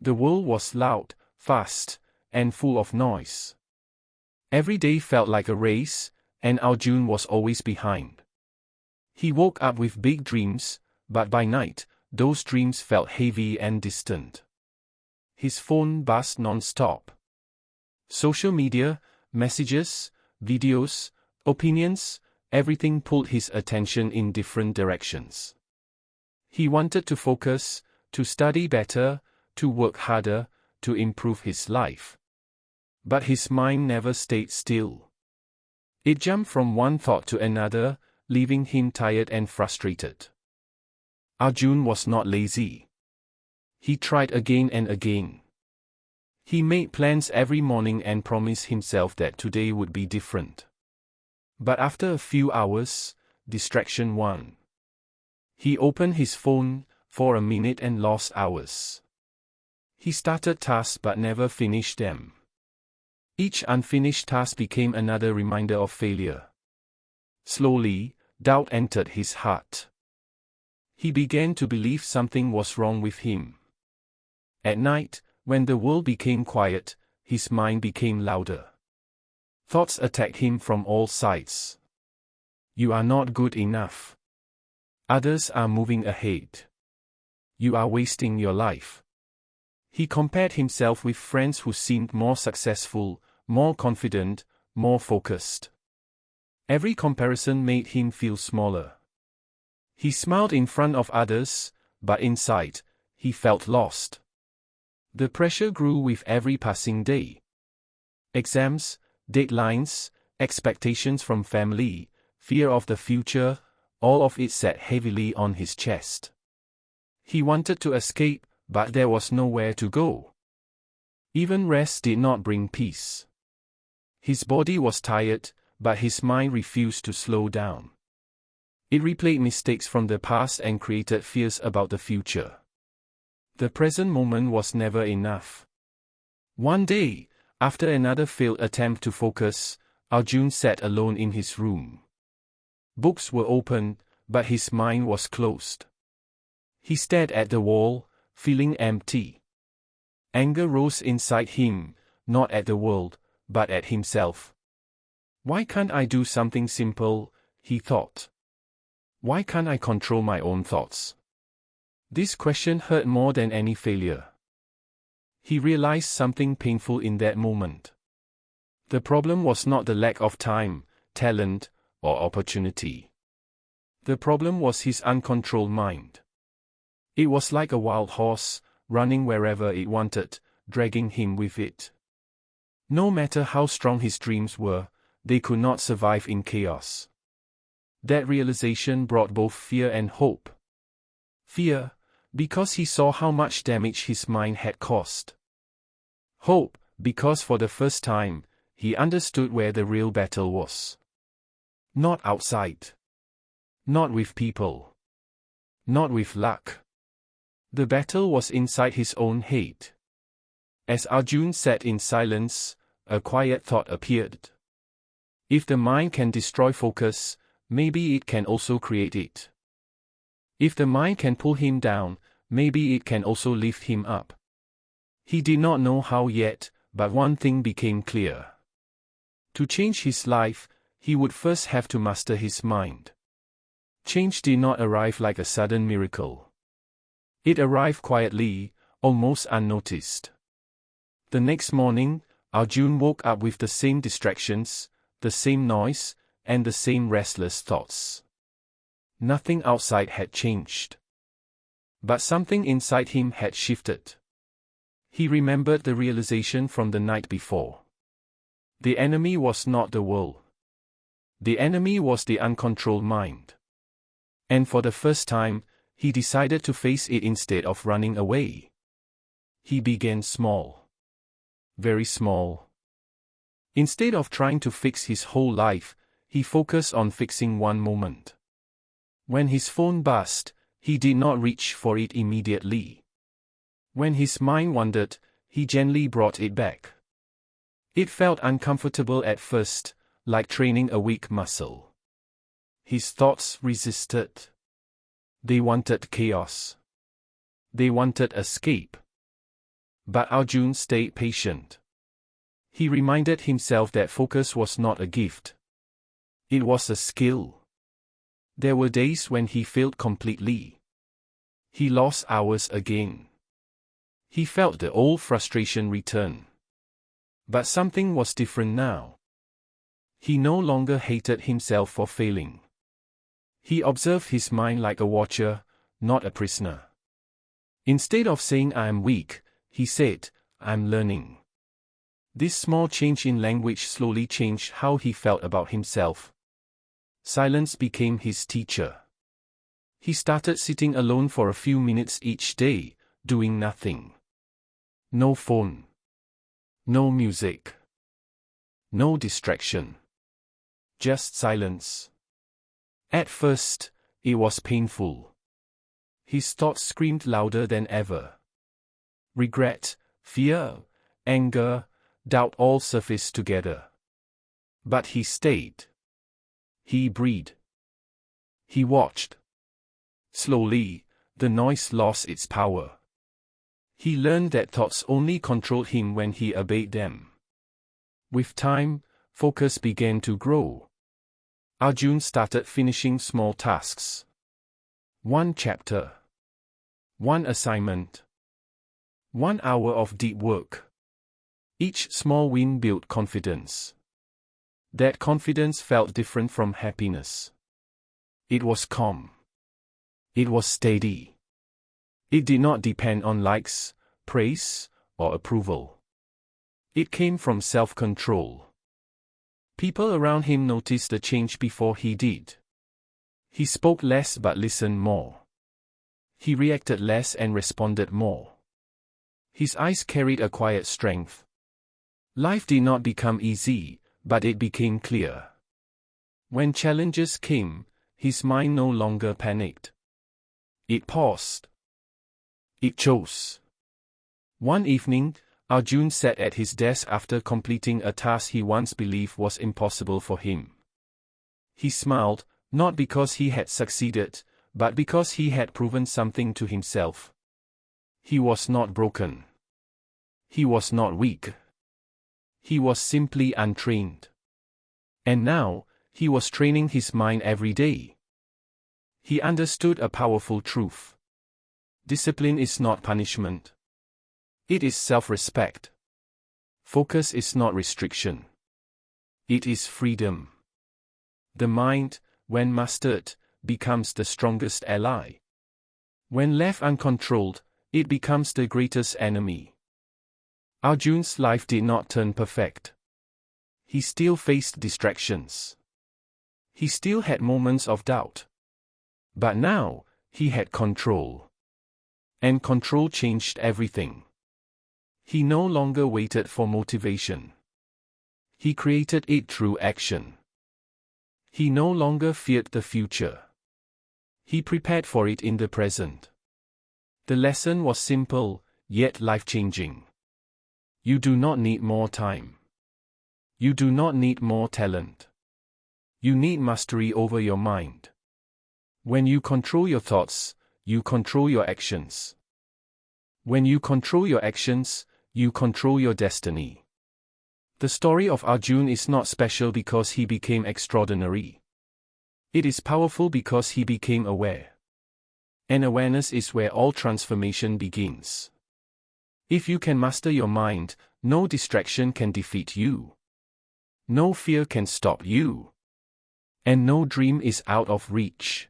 The world was loud, fast, and full of noise. Every day felt like a race, and Arjun was always behind. He woke up with big dreams, but by night, those dreams felt heavy and distant. His phone buzzed non-stop. Social media, messages, videos, opinions, everything pulled his attention in different directions. He wanted to focus, to study better, to work harder, to improve his life. But his mind never stayed still. It jumped from one thought to another, leaving him tired and frustrated. Arjun was not lazy. He tried again and again. He made plans every morning and promised himself that today would be different. But after a few hours, distraction won. He opened his phone for a minute and lost hours. He started tasks but never finished them. Each unfinished task became another reminder of failure. Slowly, doubt entered his heart. He began to believe something was wrong with him. At night, when the world became quiet, his mind became louder. Thoughts attacked him from all sides. You are not good enough. Others are moving ahead. You are wasting your life. He compared himself with friends who seemed more successful, more confident, more focused. Every comparison made him feel smaller. He smiled in front of others, but inside, he felt lost. The pressure grew with every passing day. Exams, deadlines, expectations from family, fear of the future, all of it sat heavily on his chest. He wanted to escape, but there was nowhere to go. Even rest did not bring peace. His body was tired, but his mind refused to slow down. It replayed mistakes from the past and created fears about the future. The present moment was never enough. One day, after another failed attempt to focus, Arjun sat alone in his room. Books were open, but his mind was closed. He stared at the wall, feeling empty. Anger rose inside him, not at the world, but at himself. Why can't I do something simple, he thought. Why can't I control my own thoughts? This question hurt more than any failure. He realized something painful in that moment. The problem was not the lack of time, talent, or opportunity. The problem was his uncontrolled mind. It was like a wild horse, running wherever it wanted, dragging him with it. No matter how strong his dreams were, they could not survive in chaos. That realization brought both fear and hope. Fear, because he saw how much damage his mind had caused. Hope, because for the first time, he understood where the real battle was. Not outside. Not with people. Not with luck. The battle was inside his own head. As Arjun sat in silence, a quiet thought appeared. If the mind can destroy focus, maybe it can also create it. If the mind can pull him down, maybe it can also lift him up. He did not know how yet, but one thing became clear. To change his life, he would first have to master his mind. Change did not arrive like a sudden miracle. It arrived quietly, almost unnoticed. The next morning, Arjun woke up with the same distractions, the same noise, and the same restless thoughts. Nothing outside had changed. But something inside him had shifted. He remembered the realization from the night before. The enemy was not the world. The enemy was the uncontrolled mind. And for the first time, he decided to face it instead of running away. He began small. Very small. Instead of trying to fix his whole life, he focused on fixing one moment. When his phone buzzed, he did not reach for it immediately. When his mind wandered, he gently brought it back. It felt uncomfortable at first, like training a weak muscle. His thoughts resisted. They wanted chaos. They wanted escape. But Arjun stayed patient. He reminded himself that focus was not a gift. It was a skill. There were days when he failed completely. He lost hours again. He felt the old frustration return. But something was different now. He no longer hated himself for failing. He observed his mind like a watcher, not a prisoner. Instead of saying I am weak, he said, I'm learning. This small change in language slowly changed how he felt about himself. Silence became his teacher. He started sitting alone for a few minutes each day, doing nothing. No phone. No music. No distraction. Just silence. At first, it was painful. His thoughts screamed louder than ever. Regret, fear, anger, doubt all surfaced together. But he stayed. He breathed. He watched. Slowly, the noise lost its power. He learned that thoughts only controlled him when he obeyed them. With time, focus began to grow. Arjun started finishing small tasks. 1 chapter. 1 assignment. 1 hour of deep work. Each small win built confidence. That confidence felt different from happiness. It was calm. It was steady. It did not depend on likes, praise, or approval. It came from self-control. People around him noticed the change before he did. He spoke less but listened more. He reacted less and responded more. His eyes carried a quiet strength. Life did not become easy, but it became clear. When challenges came, his mind no longer panicked. It paused. It chose. One evening, Arjun sat at his desk after completing a task he once believed was impossible for him. He smiled, not because he had succeeded, but because he had proven something to himself. He was not broken. He was not weak. He was simply untrained. And now, he was training his mind every day. He understood a powerful truth. Discipline is not punishment. It is self-respect. Focus is not restriction. It is freedom. The mind, when mastered, becomes the strongest ally. When left uncontrolled, it becomes the greatest enemy. Arjun's life did not turn perfect. He still faced distractions. He still had moments of doubt. But now, he had control. And control changed everything. He no longer waited for motivation. He created it through action. He no longer feared the future. He prepared for it in the present. The lesson was simple, yet life-changing. You do not need more time. You do not need more talent. You need mastery over your mind. When you control your thoughts, you control your actions. When you control your actions, you control your destiny. The story of Arjun is not special because he became extraordinary. It is powerful because he became aware. And awareness is where all transformation begins. If you can master your mind, no distraction can defeat you. No fear can stop you. And no dream is out of reach.